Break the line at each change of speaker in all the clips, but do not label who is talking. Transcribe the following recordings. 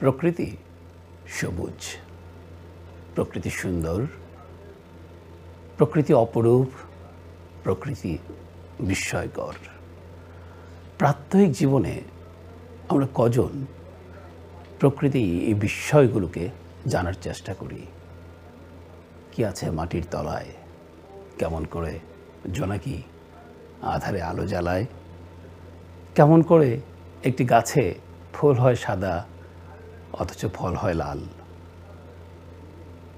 প্রকৃতি সবুজ, প্রকৃতি সুন্দর, প্রকৃতি অপরূপ, প্রকৃতি বিস্ময়কর। প্রাত্যহিক জীবনে আমরা কজন প্রকৃতি এই বিস্ময়গুলোকে জানার চেষ্টা করি? কি আছে মাটির তলায়, কেমন করে জোনাকি আধারে আলো জ্বালায়, কেমন করে একটি গাছে ফুল হয় সাদা অথচ ফল হয় লাল।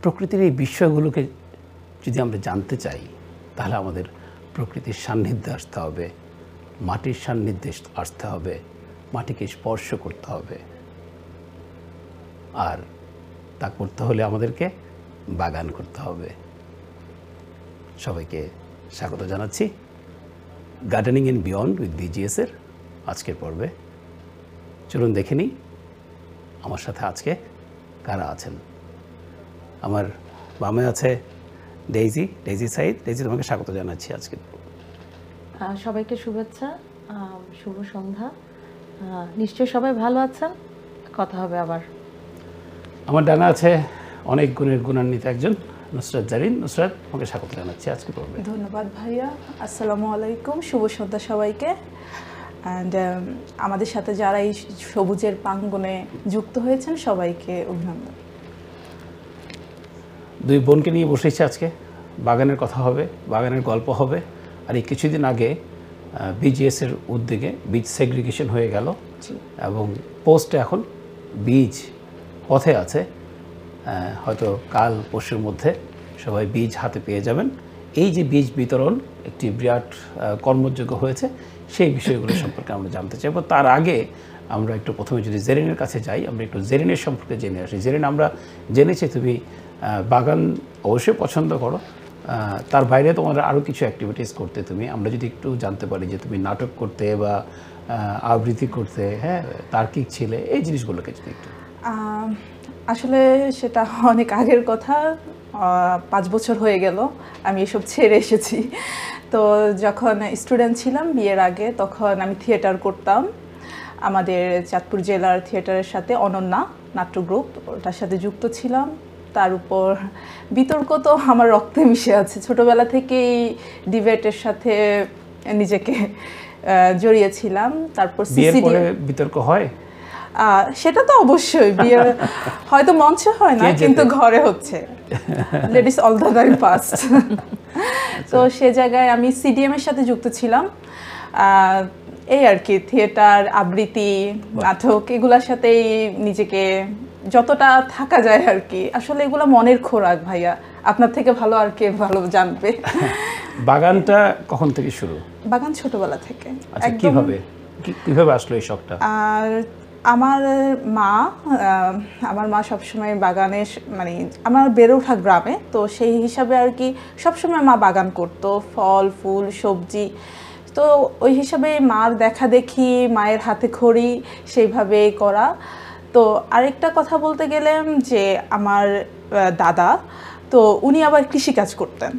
প্রকৃতির এই বিষয়গুলোকে যদি আমরা জানতে চাই তাহলে আমাদের প্রকৃতির সান্নিধ্যে আসতে হবে, মাটির সান্নিধ্যে আসতে হবে, মাটিকে স্পর্শ করতে হবে। আর তা করতে হলে আমাদেরকে বাগান করতে হবে। সবাইকে স্বাগত জানাচ্ছি গার্ডেনিং ইন বিয়ন্ড উইথ বিজিএসের আজকের পর্বে। চলুন দেখে নিই আমার সাথে আজকে কারা আছেন। আমার বামে আছে ডেইজি সাইদ। ডেইজি, তোমাকে স্বাগত জানাচ্ছি আজকে।
সবাইকে শুভেচ্ছা, শুভ সন্ধ্যা। নিশ্চয়ই সবাই ভালো আছেন, কথা হবে আবার।
আমার ডানা আছে অনেক গুণের গুণান্বিত একজন নুসরাত জারিন। নুসরাত, তোমাকে স্বাগত জানাচ্ছি আজকে পর্বে।
ধন্যবাদ ভাইয়া। আসসালামু আলাইকুম, শুভ সন্ধ্যা সবাইকে। অ্যান্ড আমাদের সাথে যারা এই সবুজের প্রাঙ্গণে যুক্ত হয়েছেন সবাইকে অভিনন্দন।
দুই বোনকে নিয়ে বসেছি আজকে। বাগানের কথা হবে, বাগানের গল্প হবে। আর এই কিছুদিন আগে বিজিএসের উদ্যোগে বীজ সেগ্রিগেশন হয়ে গেল এবং পোস্টে এখন বীজ পথে আছে। হয়তো কাল পরশুর মধ্যে সবাই বীজ হাতে পেয়ে যাবেন। এই যে বীজ বিতরণ একটি বিরাট কর্মযোগ্য হয়েছে, সেই বিষয়গুলো সম্পর্কে আমরা জানতে চাইব। তার আগে আমরা একটু প্রথমে যদি জেরিনের কাছে যাই, আমরা একটু জেরিনের সম্পর্কে জেনে আসি। জেরিন, আমরা জেনেছি তুমি বাগান অবশ্যই পছন্দ করো, তার বাইরে তোমার আরও কিছু অ্যাক্টিভিটিস করতে তুমি, আমরা যদি একটু জানতে পারি যে তুমি নাটক করতে বা আবৃত্তি করতে, হ্যাঁ, তার্কিক ছিলে, এই জিনিসগুলোকে যদি একটু।
আসলে সেটা অনেক আগের কথা, 5 বছর হয়ে গেল আমি এসব ছেড়ে এসেছি। তো যখন স্টুডেন্ট ছিলাম বিয়ের আগে, তখন আমি থিয়েটার করতাম। আমাদের চাঁদপুর জেলার থিয়েটারের সাথে অনন্যা নাট্য গ্রুপ, ওটার সাথে যুক্ত ছিলাম। তার উপর বিতর্ক তো আমার রক্তে মিশে আছে, ছোটোবেলা থেকেই ডিবেটের সাথে নিজেকে জড়িয়েছিলাম। তারপর
বিতর্ক হয়,
সেটা তো অবশ্যই, বিয়ের হয়তো মঞ্চে হয় না, কিন্তু ঘরে হচ্ছে, ladies all the time first. তো সে জায়গায় আমি সিডিএম এর সাথে যুক্ত ছিলাম। এই আর কি, থিয়েটার, আবৃত্তি, নাটক, এগুলোর সাথেই নিজেকে যতটা থাকা যায় আর কি। আসলে এগুলো মনের খোরাক ভাইয়া, আপনার থেকে ভালো আর কে ভালো জানবে।
বাগানটা কখন থেকে শুরু?
বাগান ছোটবেলা থেকে।
কিভাবে আসলো এই শখটা?
আর আমার মা সবসময় বাগানে, মানে আমার বেড়ে ওঠা গ্রামে, তো সেই হিসাবে আর কি সবসময় মা বাগান করতো, ফল ফুল সবজি। তো ওই হিসাবে মার দেখা দেখি, মায়ের হাতে খড়ি সেইভাবে করা। তো আরেকটা কথা বলতে গেলাম যে আমার দাদা, তো উনি আবার কৃষিকাজ করতেন।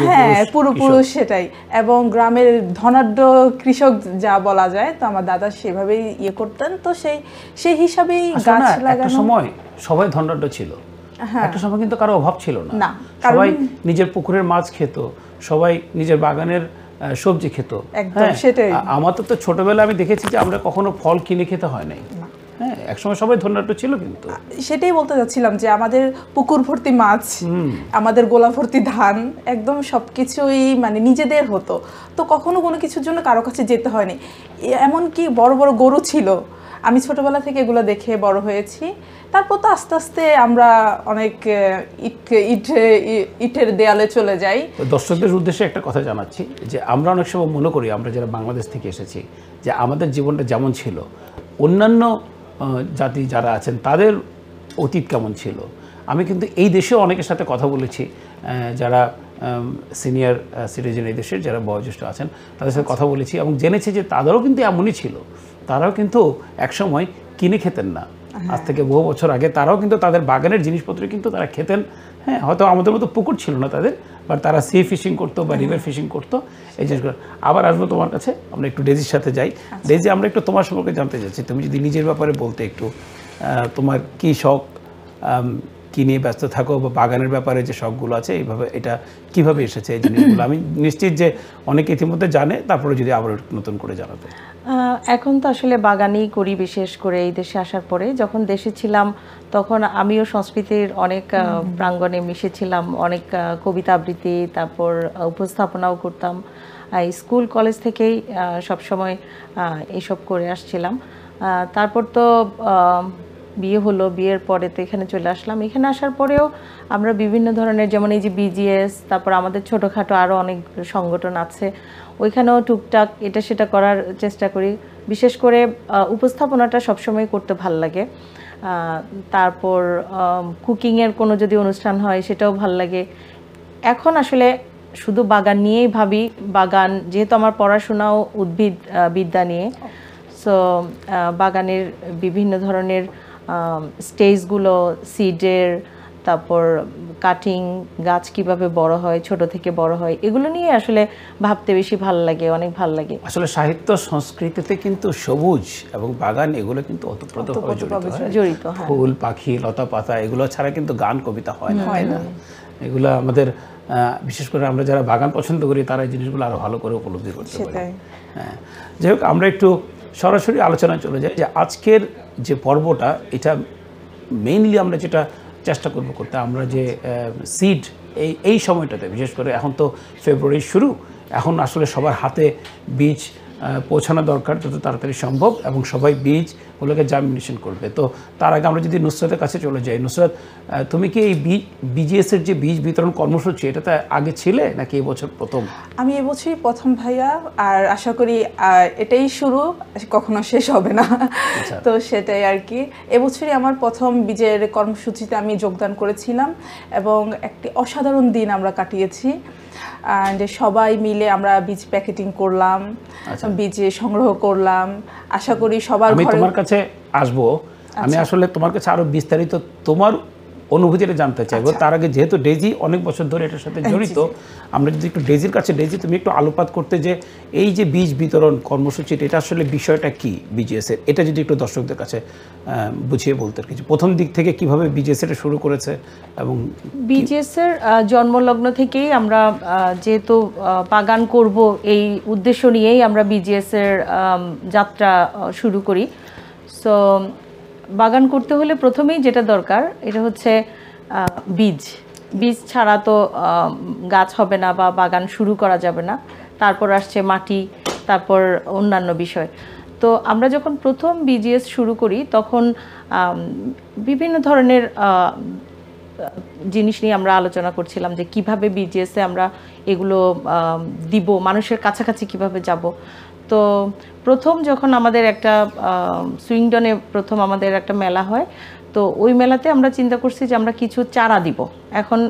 হ্যাঁ, পুরোপুরো সেটাই। এবং গ্রামের ধনাঢ্য কৃষক যা বলা যায়, তো আমার দাদা সেভাবেই ইয়ে করতেন। তো সেই হিসাবেই গাছ লাগানো।
সময় সবাই ধনাঢ্য ছিল, একটা সময় কিন্তু কারো অভাব ছিল না। সবাই নিজের পুকুরের মাছ খেত, সবাই নিজের বাগানের সবজি খেত।
একদম সেটাই।
আমার তো ছোটবেলা আমি দেখেছি যে আমরা কখনো ফল কিনে খেতে হয় নাই। হ্যাঁ, একসময় সবাই ধনাঢ্য ছিল। কিন্তু
সেটাই বলতে যাচ্ছিলাম যে আমাদের পুকুর ভর্তি মাছ, আমাদের গোলা ভর্তি ধান, একদম সবকিছুই মানে নিজেদের হতো। তো কখনো কোনো কিছুর জন্য কারো কাছে যেতে হয়নি। এমনকি বড় বড় গরু ছিল, আমি ছোটবেলা থেকে এগুলো দেখে বড় হয়েছি। তারপর তো আস্তে আস্তে আমরা অনেক ইটের দেয়ালে চলে যাই।
দর্শকদের উদ্দেশ্যে একটা কথা জানাচ্ছি যে আমরা অনেক সময় মনে করি, আমরা যারা বাংলাদেশ থেকে এসেছি, যে আমাদের জীবনটা যেমন ছিল, অন্যান্য জাতি যারা আছেন তাদের অতীত কেমন ছিল। আমি কিন্তু এই দেশেও অনেকের সাথে কথা বলেছি, যারা সিনিয়র সিটিজেন এই দেশের, যারা বয়োজ্যেষ্ঠ আছেন, তাদের সাথে কথা বলেছি এবং জেনেছি যে তাদেরও কিন্তু এমনই ছিল। তারাও কিন্তু একসময় কিনে খেতেন না, আজ থেকে বহু বছর আগে তারাও কিন্তু তাদের বাগানের জিনিসপত্র কিন্তু তারা খেতেন। হ্যাঁ, হয়তো আমাদের মতো পুকুর ছিল না তাদের, বাট তারা সি ফিশিং করতো বা রিভার ফিশিং করতো, এই জিনিসগুলো। আবার আসবো তোমার কাছে, আমরা একটু ডেজির সাথে যাই। ডেজি, আমরা একটু তোমার সম্পর্কে জানতে চাচ্ছি, তুমি যদি নিজের ব্যাপারে বলতে একটু, তোমার কি শখ, কি নিয়ে ব্যস্ত থাকো, বা বাগানের ব্যাপারে যে শখগুলো আছে এইভাবে এটা কিভাবে এসেছে এই জিনিসগুলো? আমি নিশ্চিত যে অনেকে ইতিমধ্যে জানে, তারপরে যদি আবার নতুন করে জানাতে।
এখন তো আসলে বাগানই করি, বিশেষ করে এই দেশে আসার পরে। যখন দেশে ছিলাম তখন আমিও সংস্কৃতির অনেক প্রাঙ্গণে মিশেছিলাম, অনেক কবিতা আবৃত্তি, তারপর উপস্থাপনাও করতাম। স্কুল কলেজ থেকেই সবসময় এইসব করে আসছিলাম। তারপর তো বিয়ে হলো, বিয়ের পরে তো এখানে চলে আসলাম। এখানে আসার পরেও আমরা বিভিন্ন ধরনের, যেমন এই যে বিজিএস, তারপর আমাদের ছোটোখাটো আরও অনেক সংগঠন আছে, ওইখানেও টুকটাক এটা সেটা করার চেষ্টা করি। বিশেষ করে উপস্থাপনাটা সবসময় করতে ভাল লাগে। তারপর কুকিংয়ের কোনো যদি অনুষ্ঠান হয় সেটাও ভাল লাগে। এখন আসলে শুধু বাগান নিয়েই ভাবি। বাগান যেহেতু আমার পড়াশোনাও উদ্ভিদ বিদ্যা নিয়ে, সো বাগানের বিভিন্ন ধরনের স্টেজগুলো, সিডের, তারপর কাটিং, গাছ কিভাবে বড় হয়, ছোট থেকে বড় হয়, এগুলো নিয়ে আসলে ভাবতে বেশি ভালো লাগে, অনেক ভালো লাগে।
আসলে সাহিত্য সংস্কৃতিতে কিন্তু সবুজ এবং বাগান এগুলো কিন্তু ওতপ্রোতভাবে জড়িত। ফুল, পাখি, লতা পাতা এগুলো ছাড়া কিন্তু গান কবিতা হয় না, তাই না? এগুলো আমাদের বিশেষ করে আমরা যারা বাগান পছন্দ করি তারা এই জিনিসগুলো আরো ভালো করে উপলব্ধি করতে পারি। হ্যাঁ, যাই হোক, আমরা একটু সরাসরি আলোচনায় চলে যাই যে আজকের যে পর্বটা, এটা মেইনলি আমরা যেটা চেষ্টা করতে, আমরা যে সিড এই সময়টাতে, বিশেষ করে এখন তো ফেব্রুয়ারি শুরু, এখন আসলে সবার হাতে বীজ পৌঁছানো দরকার যত তাড়াতাড়ি সম্ভব, এবং সবাই বীজগুলোকে জার্মিনেশন করবে। তো তার আগে আমরা যদি নুসরাতের কাছে চলে যাই, নুসরাত, তুমি কি এই বিজিএসের যে বীজ বিতরণ কর্মসূচি, এটাতে আগে ছিলে নাকি এবছর প্রথম?
আমি এবছরই প্রথম ভাইয়া, আর আশা করি এটাই শুরু, কখনো শেষ হবে না। তো সেটাই আর কি, এবছরই আমার প্রথম বীজের কর্মসূচিতে আমি যোগদান করেছিলাম, এবং একটি অসাধারণ দিন আমরা কাটিয়েছি। যে সবাই মিলে আমরা বীজ প্যাকেটিং করলাম, বীজ সংগ্রহ করলাম। আশা করি সবার
আমি তোমার কাছে আসবো, আমি আসলে তোমার কাছে আরো বিস্তারিত তোমার অনুভূতিটা জানতে চাইবো। তার আগে যেহেতু ডেজি অনেক বছর ধরে এটার সাথে জড়িত, আমরা যদি একটু ডেজির কাছে, ডেজি তুমি একটু আলোকপাত করতে যে এই যে বীজ বিতরণ কর্মসূচিটা, এটা আসলে বিষয়টা কি বিজিএস এর, এটা যদি একটু দর্শকদের কাছে বুঝিয়ে বলতে, কিছু প্রথম দিক থেকে কিভাবে বিজিএস এটা শুরু করেছে। এবং
বিজিএস এর জন্মলগ্ন থেকেই আমরা যেহেতু বাগান করব এই উদ্দেশ্য নিয়েই আমরা বিজিএস এর যাত্রা শুরু করি। সো বাগান করতে হলে প্রথমেই যেটা দরকার এটা হচ্ছে বীজ। বীজ ছাড়া তো গাছ হবে না বা বাগান শুরু করা যাবে না। তারপর আসছে মাটি, তারপর অন্যান্য বিষয়। তো আমরা যখন প্রথম বিজিএস শুরু করি তখন বিভিন্ন ধরনের জিনিস নিয়ে আমরা আলোচনা করছিলাম যে কিভাবে বিজিএসে আমরা এগুলো দিব, মানুষের কাছাকাছি কিভাবে যাব। তো প্রথম যখন আমাদের একটা সুইংডনে প্রথম আমাদের একটা মেলা হয়, তো ওই মেলাতে আমরা চিন্তা করছি যে আমরা কিছু চারা দিব। এখন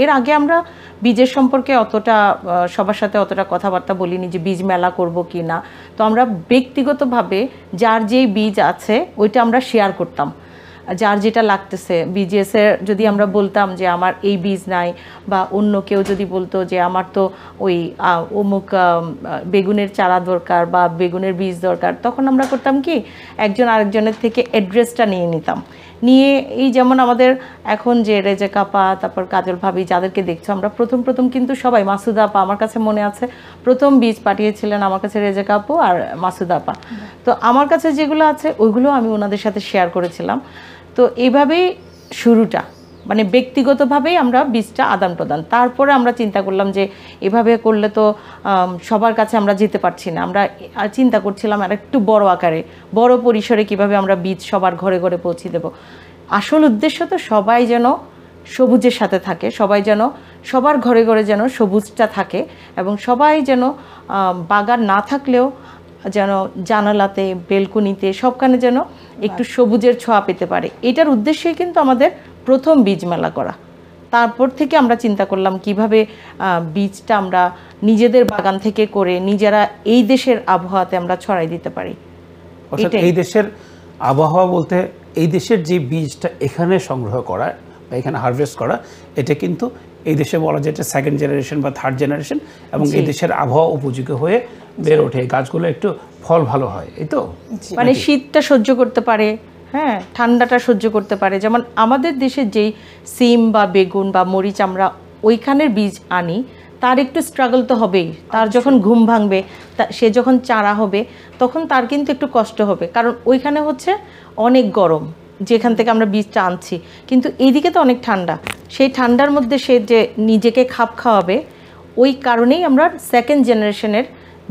এর আগে আমরা বীজের সম্পর্কে অতটা সবার সাথে অতটা কথাবার্তা বলিনি যে বীজ মেলা করব কি না। তো আমরা ব্যক্তিগতভাবে যার যেই বীজ আছে ওইটা আমরা শেয়ার করতাম, যার যেটা লাগতেছে। বিজিএসের যদি আমরা বলতাম যে আমার এই বীজ নাই, বা অন্য কেউ যদি বলতো যে আমার তো ওই অমুক বেগুনের চারা দরকার বা বেগুনের বীজ দরকার, তখন আমরা করতাম কি একজন আরেকজনের থেকে অ্যাড্রেসটা নিয়ে নিতাম। নিয়ে এই যেমন আমাদের এখন যে রেজেকা আপা, তারপর কাজল ভাবি যাদেরকে দেখছো, আমরা প্রথম কিন্তু সবাই, মাসুদা আপা আমার কাছে মনে আছে প্রথম বীজ পাঠিয়েছিলেন আমার কাছে রেজেকা আপু আর মাসুদা আপা। তো আমার কাছে যেগুলো আছে ওইগুলো আমি ওনাদের সাথে শেয়ার করেছিলাম। তো এইভাবেই শুরুটা, মানে ব্যক্তিগতভাবেই আমরা বীজটা আদান প্রদান। তারপরে আমরা চিন্তা করলাম যে এভাবে করলে তো সবার কাছে আমরা যেতে পারছি না। আমরা চিন্তা করছিলাম আর একটু বড় আকারে, বড় পরিসরে কিভাবে আমরা বীজ সবার ঘরে ঘরে পৌঁছে দেব। আসল উদ্দেশ্য তো সবাই যেন সবুজের সাথে থাকে, সবাই যেন সবার ঘরে ঘরে যেন সবুজটা থাকে, এবং সবাই যেন বাগান না থাকলেও যেন জানালাতে, বেলকনিতে, সবখানে যেন একটু সবুজের ছোঁয়া পেতে পারে। এটার উদ্দেশ্যেই কিন্তু আমাদের প্রথম বীজ মেলা করা। তারপর থেকে আমরা চিন্তা করলাম কিভাবে বীজটা আমরা নিজেদের বাগান থেকে করে নিজেরা এই দেশের আবহাওয়াতে আমরা ছড়াই দিতে পারি।
এই দেশের আবহাওয়া বলতে এই দেশের যে বীজটা এখানে সংগ্রহ করা বা এখানে হারভেস্ট করা, এটা কিন্তু এই দেশে বলা যায় সেকেন্ড জেনারেশন বা থার্ড জেনারেশন, এবং এই দেশের আবহাওয়া উপযোগী হয়ে বের ওঠে, গাছগুলো একটু ফল ভালো হয়, এই তো
মানে শীতটা সহ্য করতে পারে, হ্যাঁ, ঠান্ডাটা সহ্য করতে পারে। যেমন আমাদের দেশে যেই সিম বা বেগুন বা মরিচ আমরা ওইখানের বীজ আনি, তার একটু স্ট্রাগল তো হবেই। তার যখন ঘুম ভাঙবে, সে যখন চারা হবে, তখন তার কিন্তু একটু কষ্ট হবে, কারণ ওইখানে হচ্ছে অনেক গরম যেখান থেকে আমরা বীজটা আনছি, কিন্তু এইদিকে তো অনেক ঠান্ডা। সেই ঠান্ডার মধ্যে সে যে নিজেকে খাপ খাওয়াবে, ওই কারণেই আমরা সেকেন্ড জেনারেশনের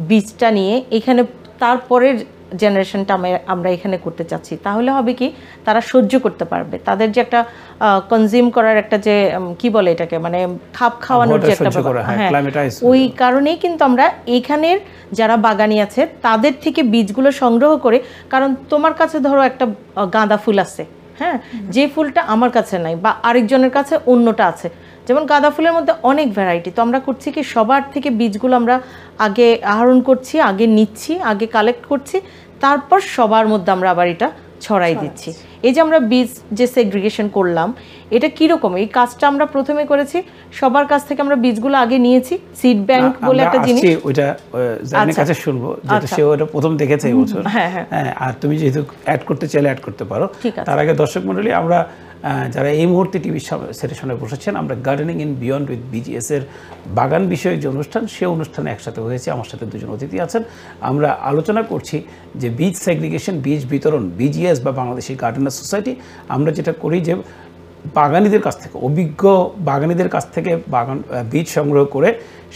বীজটা নিয়ে এখানে তারপরের জেনারেশনটা আমরা এখানে করতে চাচ্ছি। তাহলে হবে কি, তারা সহ্য করতে পারবে, তাদের যে একটা কনজিউম করার একটা যে কি বলে এটাকে, মানে খাপ খাওয়ানোর যে একটা ব্যাপার, হ্যাঁ, ওই কারণেই কিন্তু আমরা এখানের যারা বাগানি আছে তাদের থেকে বীজগুলো সংগ্রহ করে, কারণ তোমার কাছে ধরো একটা গাঁদা ফুল আছে, হ্যাঁ, যে ফুলটা আমার কাছে নাই বা আরেকজনের কাছে অন্যটা আছে, যেমন গাঁদা ফুলের মধ্যে অনেক ভ্যারাইটি। তো আমরা করছি কি, সবার থেকে বীজগুলো আমরা আগে আহরণ করছি, আগে নিচ্ছি, আগে কালেক্ট করছি, তারপর সবার মধ্যে আমরা আবার এটা ছড়াই দিচ্ছি। এই যে আমরা বীজ যে সেগ্রিগেশন করলাম, এটা কীরকম, এই কাজটা আমরা প্রথমে করেছি, সবার কাছ থেকে আমরা বীজগুলো আগে নিয়েছি। সিড ব্যাংক বলে একটা জিনিস,
ওইটা জানের কাছে শুনবো, যেটা সে ওটা প্রথম দেখেছে এই বছর।
হ্যাঁ হ্যাঁ,
আর তুমি যেহেতু অ্যাড করতে চাইলে অ্যাড করতে পারো।
ঠিক আছে।
তার আগে দর্শক মণ্ডলী, আমরা যারা এই মুহূর্তে টিভি সেশনে বসেছেন, আমরা gardening in beyond with BGS এর বাগান বিষয়ক যে অনুষ্ঠান, সে অনুষ্ঠানে একসাথে হয়েছে। আমার সাথে দুজন অতিথি আছেন। আমরা আলোচনা করছি যে বীজ সেগ্রিগেশন, বীজ বিতরণ, বিজিএস বা বাংলাদেশি গার্ডেনার সোসাইটি। আমরা যেটা করি যে বাগানীদের কাছ থেকে, অভিজ্ঞ বাগানীদের কাছ থেকে বীজ সংগ্রহ করে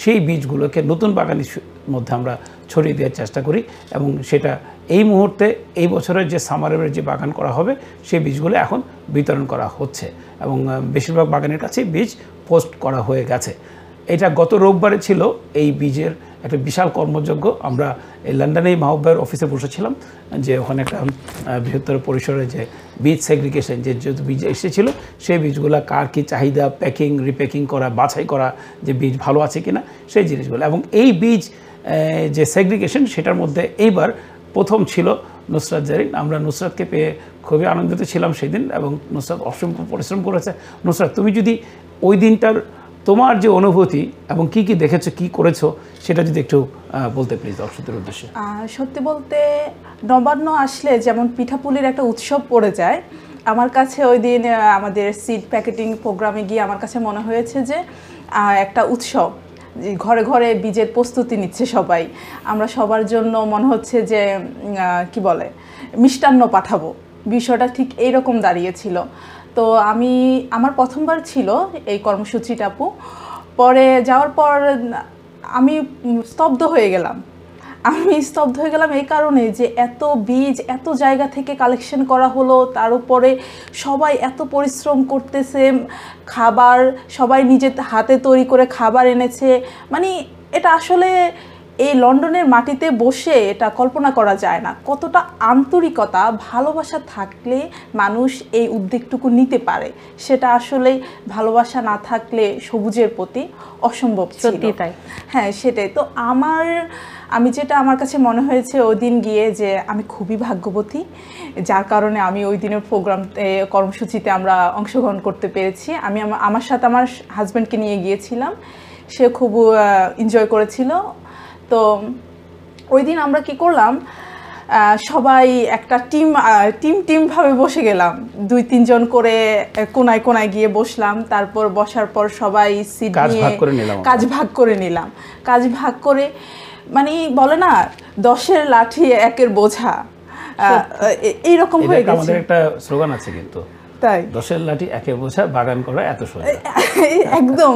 সেই বীজগুলোকে নতুন বাগানির মধ্যে আমরা ছড়িয়ে দেওয়ার চেষ্টা করি, এবং সেটা এই মুহূর্তে এই বছরের যে সামারের যে বাগান করা হবে, সেই বীজগুলো এখন বিতরণ করা হচ্ছে, এবং বেশিরভাগ বাগানের কাছেই বীজ পোস্ট করা হয়ে গেছে। এটা গত রোববারে ছিল এই বীজের একটা বিশাল কর্মযজ্ঞ। আমরা এই লন্ডনেই মাহবুবের অফিসে বসেছিলাম, যে ওখানে একটা বৃহত্তর পরিসরে যে বীজ সেগ্রিগেশন, যে বীজ এসেছিল, সেই বীজগুলো কার কী চাহিদা, প্যাকিং, রিপ্যাকিং করা, বাছাই করা, যে বীজ ভালো আছে কিনা, সেই জিনিসগুলো। এবং এই বীজ যে সেগ্রিগেশন, সেটার মধ্যে এইবার প্রথম ছিল নুসরাত জারিন। আমরা নুসরাতকে পেয়ে খুবই আনন্দিত ছিলাম সেদিন, এবং নুসরাত অসংখ্য পরিশ্রম করেছে। নুসরাত, তুমি যদি ওই দিনটার তোমার যে অনুভূতি এবং কি কি দেখেছো, কি করেছো, সেটা যদি একটু বলতে প্লিজ দর্শকদের উদ্দেশ্যে।
সত্যি বলতে নবান্ন আসলে যেমন পিঠাপুলির একটা উৎসব পড়ে যায়, আমার কাছে ওই দিন আমাদের সিড প্যাকেটিং প্রোগ্রামে গিয়ে আমার কাছে মনে হয়েছে যে একটা উৎসব, ঘরে ঘরে বীজের প্রস্তুতি নিচ্ছে সবাই। আমরা সবার জন্য মনে হচ্ছে যে কি বলে মিষ্টান্ন পাঠাবো, বিষয়টা ঠিক এইরকম দাঁড়িয়েছিল। তো আমার প্রথমবার ছিল এই কর্মসূচিটা আপু। পরে যাওয়ার পর আমি স্তব্ধ হয়ে গেলাম এই কারণে যে এত বীজ এত জায়গা থেকে কালেকশন করা হলো, তার উপরে সবাই এত পরিশ্রম করতেছে, খাবার সবাই নিজের হাতে তৈরি করে খাবার এনেছে। মানে এটা আসলে এই লন্ডনের মাটিতে বসে এটা কল্পনা করা যায় না, কতটা আন্তরিকতা ভালোবাসা থাকলে মানুষ এই উদ্যোগটুকু নিতে পারে। সেটা আসলে ভালোবাসা না থাকলে সবুজের প্রতি অসম্ভব ছিল।
সত্যি তাই।
হ্যাঁ, সেটাই তো। আমার কাছে মনে হয়েছে ওই দিন গিয়ে যে আমি খুবই ভাগ্যবতী, যার কারণে আমি ওই দিনের কর্মসূচিতে আমরা অংশগ্রহণ করতে পেরেছি। আমি আমার সাথে আমার হাজব্যান্ডকে নিয়ে গিয়েছিলাম, সে খুব এনজয় করেছিল। তো ওই দিন আমরা কি করলাম, সবাই একটা টিম ভাবে বসে গেলাম, 2-3 জন করে কোনায় কোনায় গিয়ে বসলাম। তারপর বসার পর সবাই সিট নিয়ে কাজ ভাগ করে মানে বলে না 10-এর লাঠি 1-এর বোঝা, এইরকম হয়ে গেছে।
আমাদের একটা স্লোগান আছে কিন্তু,
তাই
10-এর লাঠি 1-এ বোঝা, বাগান করা এত সোজা।
একদম।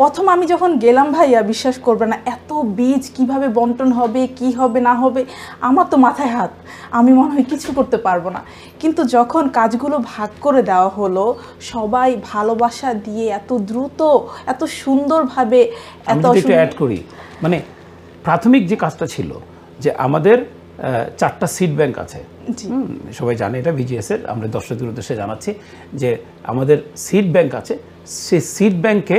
প্রথম আমি যখন গেলাম ভাইয়া, বিশ্বাস করবে না, এত বীজ কিভাবে বন্টন হবে, কি হবে না হবে, আমার তো মাথায় হাত, আমি মনে হয় কিছু করতে পারবো না। কিন্তু যখন কাজগুলো ভাগ করে দেওয়া হলো, সবাই ভালোবাসা দিয়ে এত দ্রুত এত সুন্দরভাবে
অ্যাড করি, মানে প্রাথমিক যে কাজটা ছিল যে আমাদের 4টা সিড ব্যাংক আছে, সবাই জানে এটা বিজিএস এর। আমরা দর্শকদের উদ্দেশ্যে জানাচ্ছি যে আমাদের সিড ব্যাংক আছে, সেই সিড ব্যাংকে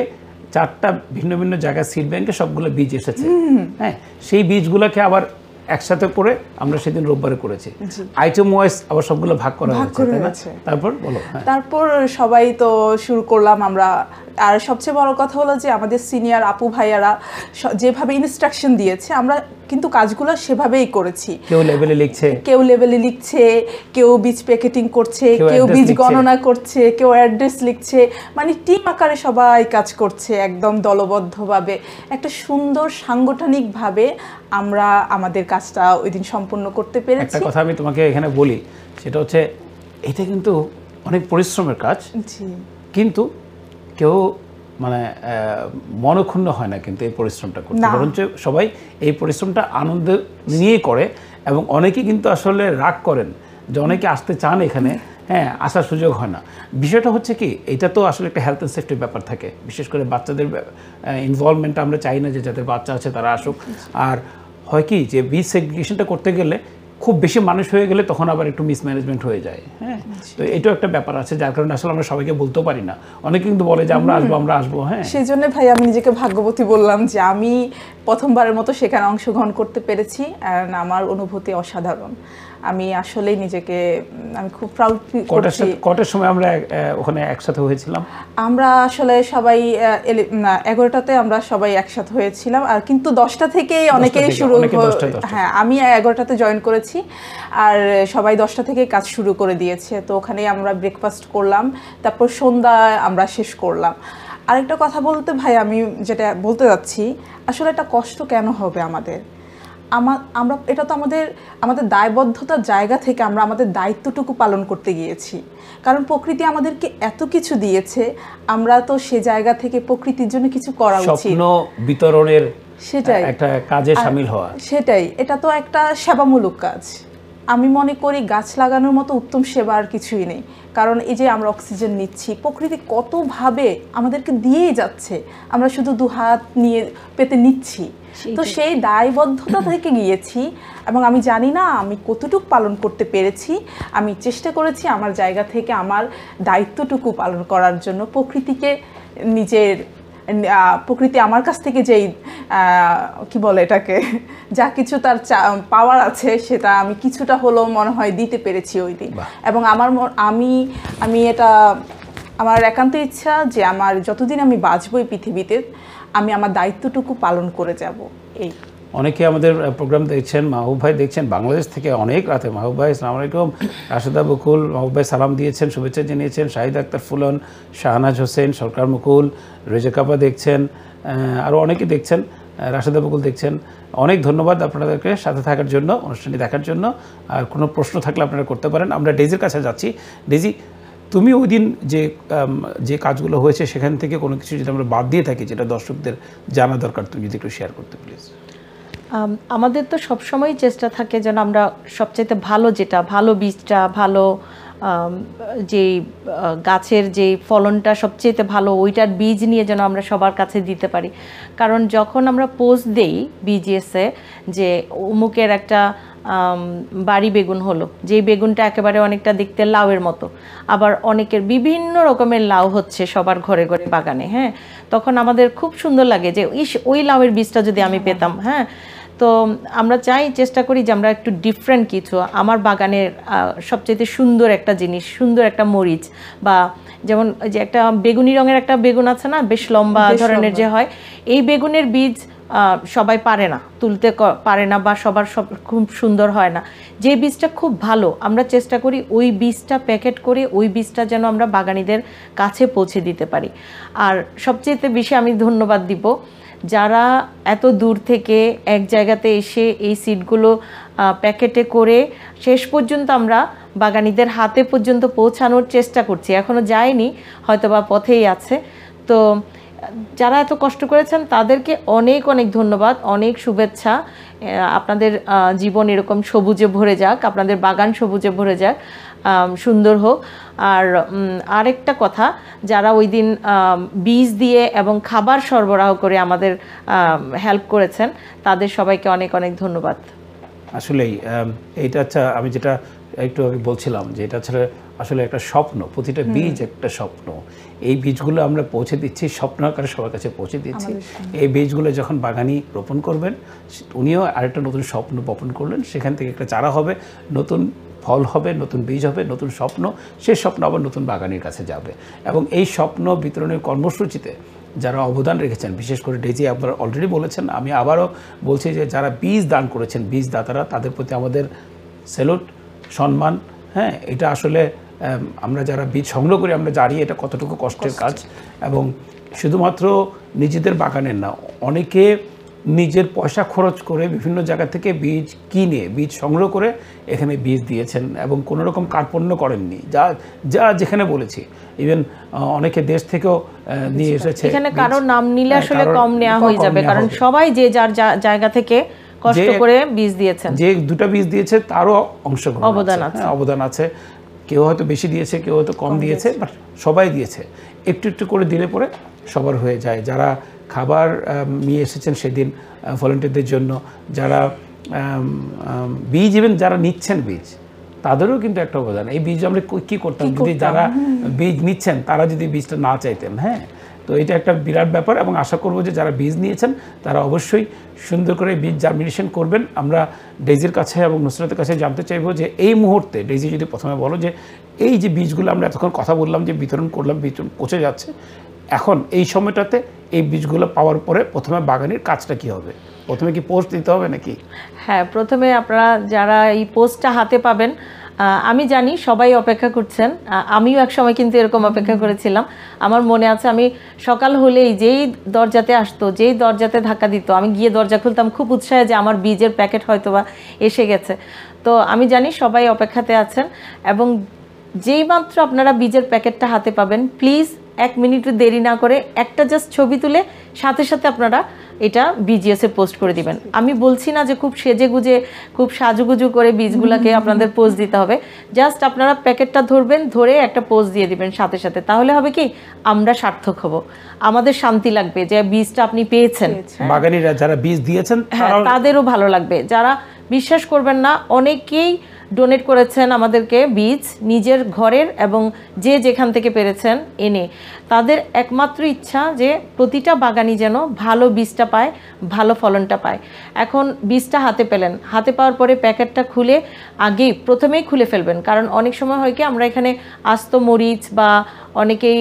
4টা ভিন্ন ভিন্ন জায়গায় সিড ব্যাংকে সবগুলো বীজ এসেছে। হ্যাঁ, সেই বীজগুলোকে আবার একসাথে করে আমরা সেদিন রোববারে করেছি। আইটেম ওয়াইজ আবার সবগুলো ভাগ করা হয়েছে, তাই না? তারপর বলো।
তারপর সবাই তো শুরু করলাম আমরা। আর সবচেয়ে বড় কথা হলো যে আমাদের সিনিয়র আপু ভাইয়ারা যেভাবে ইনস্ট্রাকশন দিয়েছে আমরা কিন্তু কাজগুলো সেভাবেই করেছি।
কেউ লেভেলে
লিখছে, কেউ বীজ প্যাকেটিং করছে, কেউ বীজ গণনা করছে, কেউ অ্যাড্রেস লিখছে, মানে টিম আকারে সবাই কাজ করছে একদম দলবদ্ধভাবে, একটা সুন্দর সাংগঠনিকভাবে আমরা আমাদের কাজটা ওই দিন সম্পূর্ণ করতে পেরেছি।
একটা কথা আমি তোমাকে এখানে বলি, সেটা হচ্ছে এটা কিন্তু অনেক পরিশ্রমের কাজ, কিন্তু কেউ মানে মনক্ষুণ্ণ হয় না কিন্তু এই পরিশ্রমটা করতে, বরঞ্চ সবাই এই পরিশ্রমটা আনন্দ নিয়েই করে। এবং অনেকেই কিন্তু আসলে রাগ করেন যে অনেকে আসতে চান এখানে, হ্যাঁ, আসার সুযোগ হয় না। বিষয়টা হচ্ছে কি, এটা তো আসলে একটা হেলথ অ্যান্ড সেফটির ব্যাপার থাকে, বিশেষ করে বাচ্চাদের ইনভলভমেন্টটা আমরা চাই না যে যাদের বাচ্চা আছে তারা আসুক। আর হয় কি যে বীজ সেগ্রিগেশনটা করতে গেলে খুব বেশি মানুষ হয়ে গেলে তখন আবার একটু মিসম্যানেজমেন্ট হয়ে যায়, হ্যাঁ। তো এটাও একটা ব্যাপার আছে, যার কারণে আসলে আমরা সবাইকে বলতেও পারি না। অনেকে কিন্তু বলে যে আমরা আসবো, হ্যাঁ।
সেই জন্য ভাই আমি নিজেকে ভাগ্যবতী বললাম যে আমি প্রথমবারের মতো সেখানে অংশগ্রহণ করতে পেরেছি, আর আমার অনুভূতি অসাধারণ। আমি আসলেই নিজেকে আমি খুব প্রাউড করছি।
কটার সময় আমরা ওখানে একসাথে হয়েছিলাম?
আমরা আসলে সবাই 11টাতে আমরা সবাই একসাথে হয়েছিলাম, আর কিন্তু 10টা থেকেই অনেকেই শুরু, হ্যাঁ আমি 11টাতে জয়েন করেছি আর সবাই 10টা থেকে কাজ শুরু করে দিয়েছে। তো ওখানে আমরা ব্রেকফাস্ট করলাম, তারপর সন্ধ্যায় আমরা শেষ করলাম। আরেকটা কথা বলতে ভাই আমি যেটা বলতে যাচ্ছি, আসলে এটা কষ্ট কেন হবে আমাদের? আমরা এটা তো আমাদের দায়বদ্ধতার জায়গা থেকে আমরা আমাদের দায়িত্বটুকু পালন করতে গিয়েছি, কারণ প্রকৃতি আমাদেরকে এত কিছু দিয়েছে, আমরা তো সে জায়গা থেকে প্রকৃতির জন্য কিছু করা উচিত।
স্বপ্ন বিতরণের
সেটাই
একটা কাজে শামিল হওয়া,
সেটাই, এটা তো একটা সেবামূলক কাজ। আমি মনে করি গাছ লাগানোর মতো উত্তম সেবা আর কিছুই নেই, কারণ এই যে আমরা অক্সিজেন নিচ্ছি, প্রকৃতি কতভাবে আমাদেরকে দিয়েই যাচ্ছে, আমরা শুধু দুহাত নিয়ে পেতে নিচ্ছি। তো সেই দায়বদ্ধতা থেকে গিয়েছি, এবং আমি জানি না আমি কতটুকু পালন করতে পেরেছি। আমি চেষ্টা করেছি আমার জায়গা থেকে আমার দায়িত্বটুকু পালন করার জন্য, প্রকৃতিকে প্রকৃতি আমার কাছ থেকে যেই কি বলে এটাকে, যা কিছু তার পাওয়ার আছে সেটা আমি কিছুটা হলেও মনে হয় দিতে পেরেছি ওই দিন। এবং আমি এটা আমার একান্ত ইচ্ছা যে আমার যতদিন আমি বাঁচবো এই পৃথিবীতে আমি আমার দায়িত্বটুকু পালন করে যাব। এই
অনেকে আমাদের প্রোগ্রাম দেখছেন, মাহবুব ভাই দেখছেন বাংলাদেশ থেকে অনেক রাতে। মাহবুব ভাই আসসালামু আলাইকুম। রাশেদা বকুল, মাহবুব ভাই সালাম দিয়েছেন, শুভেচ্ছা জানিয়েছেন। শাহিদ আক্তার ফুলন, শাহনাজ হোসেন, সরকার মুকুল, রেজেকাপা দেখছেন, আরও অনেকে দেখছেন, রাশেদা বকুল দেখছেন। অনেক ধন্যবাদ আপনাদেরকে সাথে থাকার জন্য, অনুষ্ঠানটি দেখার জন্য। আর কোনো প্রশ্ন থাকলে আপনারা করতে পারেন। আমরা ডেজির কাছে যাচ্ছি। ডেজি, তুমি ওই দিন যে কাজগুলো হয়েছে সেখান থেকে কোনো কিছু যদি আমরা বাদ দিয়ে থাকি যেটা দর্শকদের জানা দরকার, তুমি যদি একটু শেয়ার করতে প্লিজ।
আমাদের তো সবসময় চেষ্টা থাকে যেন আমরা সবচেয়ে ভালো যেটা, ভালো বীজটা, ভালো যেই গাছের যেই ফলনটা সবচেয়ে ভালো ওইটার বীজ নিয়ে যেন আমরা সবার কাছে দিতে পারি। কারণ যখন আমরা পোস্ট দেই বিজিএসে যে অমুকের একটা বাড়ি বেগুন হলো, যেই বেগুনটা একেবারে অনেকটা দেখতে লাউয়ের মতো, আবার অনেকের বিভিন্ন রকমের লাউ হচ্ছে সবার ঘরে ঘরে বাগানে, হ্যাঁ, তখন আমাদের খুব সুন্দর লাগে যে ওই লাউয়ের বীজটা যদি আমি পেতাম, হ্যাঁ। তো আমরা চেষ্টা করি যে আমরা একটু ডিফারেন্ট কিছু, আমার বাগানের সবচেয়ে সুন্দর একটা জিনিস, সুন্দর একটা মরিচ, বা যেমন যে একটা বেগুনি রঙের একটা বেগুন আছে না, বেশ লম্বা ধরনের যে হয়, এই বেগুনের বীজ সবাই পারে না, তুলতে পারে না, বা সবার খুব সুন্দর হয় না। যে বীজটা খুব ভালো আমরা চেষ্টা করি ওই বীজটা প্যাকেট করে ওই বীজটা যেন আমরা বাগানীদের কাছে পৌঁছে দিতে পারি। আর সবচেয়ে বেশি আমি ধন্যবাদ দিব যারা এত দূর থেকে এক জায়গাতে এসে এই সিডগুলো প্যাকেটে করে শেষ পর্যন্ত আমরা বাগানীদের হাতে পর্যন্ত পৌঁছানোর চেষ্টা করছি, এখনও যায়নি, হয়তোবা পথেই আছে। তো যারা এত কষ্ট করেছেন তাদেরকে অনেক অনেক ধন্যবাদ, অনেক শুভেচ্ছা। আপনাদের জীবন এরকম সবুজে ভরে যাক, আপনাদের বাগান সবুজে ভরে যাক, সুন্দর হোক। আর আরেকটা কথা, যারা ওই দিন বীজ দিয়ে এবং খাবার সরবরাহ করে আমাদের হেল্প করেছেন তাদের সবাইকে অনেক অনেক ধন্যবাদ।
আসলেই এইটা আমি যেটা একটু আগে বলছিলাম যে এটা আসলে একটা স্বপ্ন, প্রতিটা বীজ একটা স্বপ্ন। এই বীজগুলো আমরা পৌঁছে দিচ্ছি, স্বপ্ন আকারে সবার কাছে পৌঁছে দিচ্ছি। এই বীজগুলো যখন বাগানি রোপণ করবেন, উনিও আরেকটা নতুন স্বপ্ন বপন করলেন, সেখান থেকে একটা চারা হবে, নতুন ফল হবে, নতুন বীজ হবে, নতুন স্বপ্ন, সেই স্বপ্ন আবার নতুন বাগানির কাছে যাবে। এবং এই স্বপ্ন বিতরণের কর্মসূচিতে যারা অবদান রেখেছেন, বিশেষ করে ডেজি আপনারা অলরেডি বলেছেন, আমি আবারও বলছি যে যারা বীজ দান করেছেন, বীজ দাতারা, তাদের প্রতি আমাদের স্যালুট, সম্মান। হ্যাঁ, এটা আসলে আমরা যারা বীজ সংগ্রহ করি আমরা জানি এটা কতটুকু কষ্টের কাজ। এবং শুধুমাত্র নিজেদের বাগানের না, অনেকে নিজের পয়সা খরচ করে বিভিন্ন জায়গা থেকে বীজ কিনে, বীজ সংগ্রহ করে এখানে বীজ দিয়েছেন এবং কোনো রকম কার্পণ্য করেননি, যা যেখানে বলেছি। ইভেন অনেকে দেশ থেকেও নিয়ে এসেছে।
এখানে কারো নাম নিলে আসলে কম নেওয়া হয়ে যাবে, কারণ সবাই যে যার জায়গা থেকে কষ্ট করে বীজ দিয়েছেন।
যে দুটো বীজ দিয়েছে তারও অংশগ্রহণ অবদান আছে। কেউ হয়তো বেশি দিয়েছে, কেউ হয়তো কম দিয়েছে, বাট সবাই দিয়েছে। একটু একটু করে দিলে পরে সবার হয়ে যায়। যারা খাবার নিয়ে এসেছেন সেদিন ভলেন্টিয়ারদের জন্য, যারা বীজ ইভেন যারা নিচ্ছেন বীজ, তাদেরও কিন্তু একটা অবদান। এই বীজ আমরা কী করতাম যদি যারা বীজ নিচ্ছেন তারা যদি বীজটা না চাইতেন? হ্যাঁ, তো এটা একটা বিরাট ব্যাপার। এবং আশা করব যে যারা বীজ নিয়েছেন তারা অবশ্যই সুন্দর করে বীজ জার্মিনেশন করবেন। আমরা ডেজির কাছে এবং নুসরাতের কাছে জানতে চাইবো যে এই মুহূর্তে ডেজি যদি প্রথমে বলো যে এই যে বীজগুলো আমরা এতক্ষণ কথা বললাম যে বিতরণ করলাম, বিতরণ পৌঁছে যাচ্ছে, এখন এই সময়টাতে এই বীজগুলো পাওয়ার পরে প্রথমে বাগানের কাজটা কি হবে? প্রথমে কি পোস্ট দিতে হবে নাকি?
হ্যাঁ, প্রথমে আপনারা যারা এই পোস্টটা হাতে পাবেন, আমি জানি সবাই অপেক্ষা করছেন, আমিও এক সময় কিন্তু এরকম অপেক্ষা করেছিলাম। আমার মনে আছে আমি সকাল হলেই যেই দরজাতে আসতো, যেই দরজাতে ধাক্কা দিত, আমি গিয়ে দরজা খুলতাম খুব উৎসাহে যে আমার বীজের প্যাকেট হয়তো বা এসে গেছে। তো আমি জানি সবাই অপেক্ষাতে আছেন, এবং যেই মাত্র আপনারা বীজের প্যাকেটটা হাতে পাবেন, প্লিজ 1 মিনিটও দেরি না করে একটা জাস্ট ছবি তুলে সাথে সাথে আপনারা এটা বিজিএসে পোস্ট করে দিবেন। আমি বলছি না যে খুব সেজে গুজে, খুব সাজুগুজু করে বীজগুলোকে আপনাদের পোস্ট দিতে হবে। জাস্ট আপনারা প্যাকেটটা ধরবেন, ধরে একটা পোস্ট দিয়ে দিবেন সাথে সাথে। তাহলে হবে কি, আমরা সার্থক হব, আমাদের শান্তি লাগবে যে বীজটা আপনি পেয়েছেন।
বাগানিরা যারা বীজ দিয়েছেন
তাদেরও ভালো লাগবে। যারা বিশ্বাস করবেন না, অনেকেই ডোনেট করেছেন আমাদেরকে বীজ নিজের ঘরের, এবং যে যেখান থেকে পেরেছেন এনে। তাদের একমাত্র ইচ্ছা যে প্রতিটা বাগানি যেন ভালো বীজটা পায়, ভালো ফলনটা পায়। এখন বীজটা হাতে পেলেন, হাতে পাওয়ার পরে প্যাকেটটা খুলে আগেই প্রথমেই খুলে ফেলবেন, কারণ অনেক সময় হয় কি আমরা এখানে আস্ত মরিচ বা অনেকেই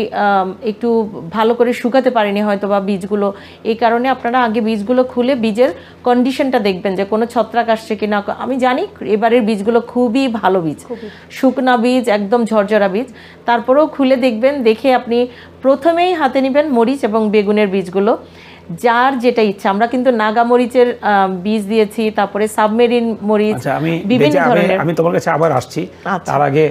একটু ভালো করে শুকাতে পারেনি হয়তো বা বীজগুলো, এই কারণে আপনারা আগে বীজগুলো খুলে বীজের কন্ডিশনটা দেখবেন যে কোনো ছত্রাক আসছে কিনা। আমি জানি এবারের বীজগুলো খুবই ভালো বীজ, শুকনা বীজ, একদম ঝরঝরা বীজ। তারপরেও খুলে দেখবেন, দেখে আপনি প্রথমেই হাতে নেবেন মরিচ এবং বেগুনের বীজগুলো, যার যেটা ইচ্ছা। আমরা কিন্তু নাগা মরিচের বীজ দিয়েছি, তারপরে সাবমেরিন মরিচ, বিভিন্ন ধরনের।
আমি তোমার কাছে আবার আসছি, তার আগে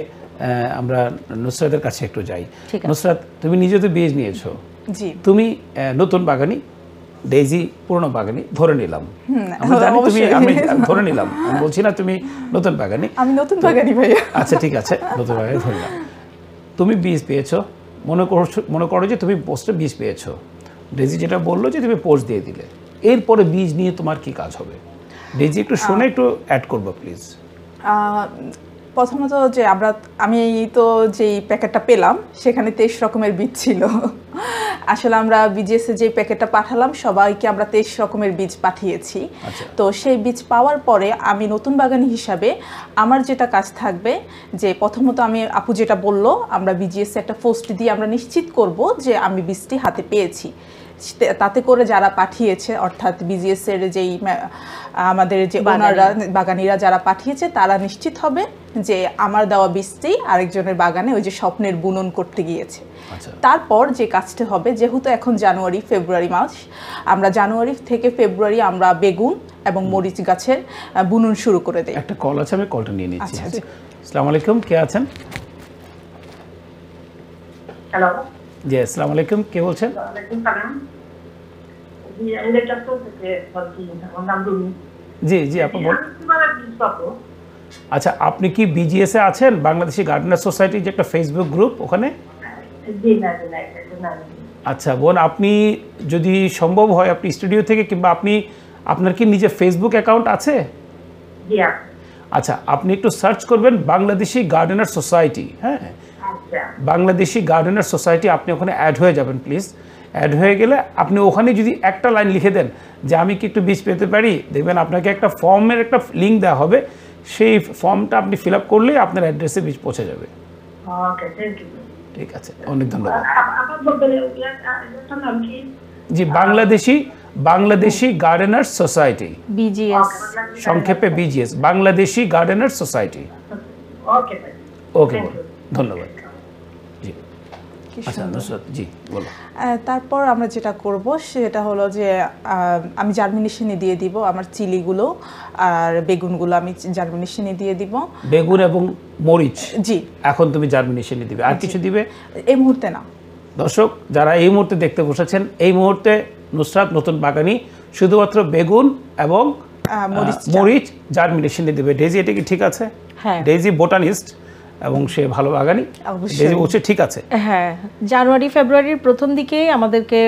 আমরা নুসরাতের কাছে একটু যাই। নুসরাত, তুমি নিজে তো বীজ নিয়েছো,
জি,
তুমি নতুন বাগানি, ডেইজি পুরনো বাগানি ধরে নিলাম। আমি জানি তুমি, আমি ধরে নিলাম, আমি বলছি না তুমি নতুন বাগানি।
আমি নতুন বাগানি ভাইয়া।
আচ্ছা ঠিক আছে, নতুন বাগানি ধরলাম। তুমি বীজ পেয়েছো, মনে করো যে তুমি পোস্টে বীজ পেয়েছো, ডেজি যেটা বললো যে তুমি পোস্ট দিয়ে দিলে, এরপরে বীজ নিয়ে তোমার কি কাজ হবে? ডেজি একটু শুনে একটু অ্যাড করবো প্লিজ।
প্রথমত যে আমি তো যেই প্যাকেটটা পেলাম সেখানে 23 রকমের বীজ ছিল। আসলে আমরা বিজিএসে যে প্যাকেটটা পাঠালাম সবাইকে আমরা 23 রকমের বীজ পাঠিয়েছি। তো সেই বীজ পাওয়ার পরে আমি নতুন বাগানি হিসাবে আমার যেটা কাজ থাকবে, যে প্রথমত আমি আপু যেটা বললো, আমরা বিজিএসে একটা পোস্ট দিয়ে আমরা নিশ্চিত করব যে আমি বীজটি হাতে পেয়েছি। তাতে করে যারা পাঠিয়েছে, অর্থাৎ বিজিএসের যেই আমাদের যে ওনাররা, বাগানিরা যারা পাঠিয়েছে, তারা নিশ্চিত হবে যে আমার দেওয়া বীজটি আরেকজনের বাগানে ওই যে স্বপ্নের বুনন করতে গিয়েছে। তারপর যে কাজটা হবে, যেহেতু এখন জানুয়ারি ফেব্রুয়ারি মাস, আমরা জানুয়ারি থেকে ফেব্রুয়ারি আমরা বেগুন এবং মরিচ গাছের বুনন শুরু করে দেই।
একটা কল আছে, আমি কলটা নিয়ে নিচ্ছি। আসসালামু আলাইকুম, কে আছেন?
হ্যালো,
জি আসসালামু আলাইকুম, কে বলছেন? জি জি আপনি বলুন। আচ্ছা, আপনি কি বিজিএসে আছেন, বাংলাদেশি গার্ডেনার সোসাইটি যে একটা ফেসবুক গ্রুপ, ওখানে? আচ্ছা বোন, আপনি যদি সম্ভব হয় আপনি স্টুডিও থেকে, কিংবা আপনার কি নিজের ফেসবুক অ্যাকাউন্ট আছে? আচ্ছা, আপনি একটু সার্চ করবেন বাংলাদেশি গার্ডেনার সোসাইটি। হ্যাঁ,
আচ্ছা
বাংলাদেশি গার্ডেনার সোসাইটি, আপনি ওখানে অ্যাড হয়ে যাবেন প্লিজ। অ্যাড হয়ে গেলে আপনি ওখানে যদি একটা লাইন লিখে দেন যে আমি কি একটু বীজ পেতে পারি, দেখবেন আপনাকে একটা ফর্মের একটা লিঙ্ক দেওয়া হবে, সেই ফর্মটা আপনি ফিল আপ করলেই আপনার অ্যাড্রেসে বীজ পৌঁছে যাবে।
ওকে, থ্যাংক ইউ।
ঠিক আছে, অনেক ধন্যবাদ।
আবার বলবেন এটার নাম কি?
জি, বাংলাদেশি গার্ডেনার সোসাইটি,
বিজিএস।
সংক্ষেপে বিজিএস, বাংলাদেশি গার্ডেনার সোসাইটি।
ওকে ভাই,
ওকে, ধন্যবাদ। জি,
কি
আচ্ছা
সুন্দর।
নুসরাত জি বলো।
তারপর আমরা যেটা করব সেটা হলো যে আমি জার্মিনেশনে দিয়ে দিব আমার চিলিগুলো আর বেগুনগুলো আমি জার্মিনেশনে দিয়ে দিব।
বেগুন এবং মরিচ
জি,
এখন তুমি জার্মিনেশনে দিবে, আর কিছু দিবে?
এই মুহূর্তে না।
দর্শক যারা এই মুহূর্তে দেখতে বসেছেন, এই মুহূর্তে নুসরাত নতুন বাগানি শুধুমাত্র বেগুন এবং মরিচ জার্মিনেশনে দিবে। ডেজি এটা কি ঠিক আছে?
হ্যাঁ।
ডেজি বোটানিস্ট এবং সে ভালো বাগানি।
অবশ্যই।
ডেজি বলছে ঠিক আছে।
হ্যাঁ, জানুয়ারি ফেব্রুয়ারির প্রথম দিকেই আমাদেরকে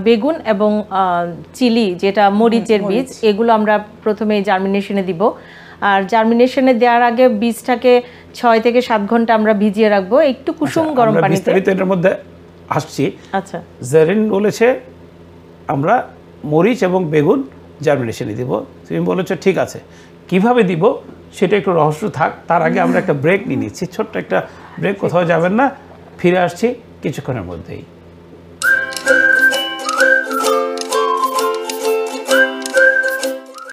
বেগুন এবং চিলি যেটা মরিচের বীজ, এগুলো আমরা প্রথমে জার্মিনেশনে দিব। আর জার্মিনেশনে দেওয়ার আগে বীজটাকে 6 থেকে 7 ঘন্টা আমরা ভিজিয়ে রাখবো একটু কুসুম গরম
আমরা
পানিতে।
বিস্তারিত এটার মধ্যে আসছি।
আচ্ছা,
জারিন বলেছে আমরা মরিচ এবং বেগুন জার্মিনেশনে দিব, তুমি বলেছো ঠিক আছে। কিভাবে দিব সেটা একটু রহস্য থাক, তার আগে আমরা একটা ব্রেক নিয়ে নিচ্ছি, ছোট্ট একটা ব্রেক, কোথাও যাবেন না, ফিরে আসছি কিছুক্ষণের মধ্যেই।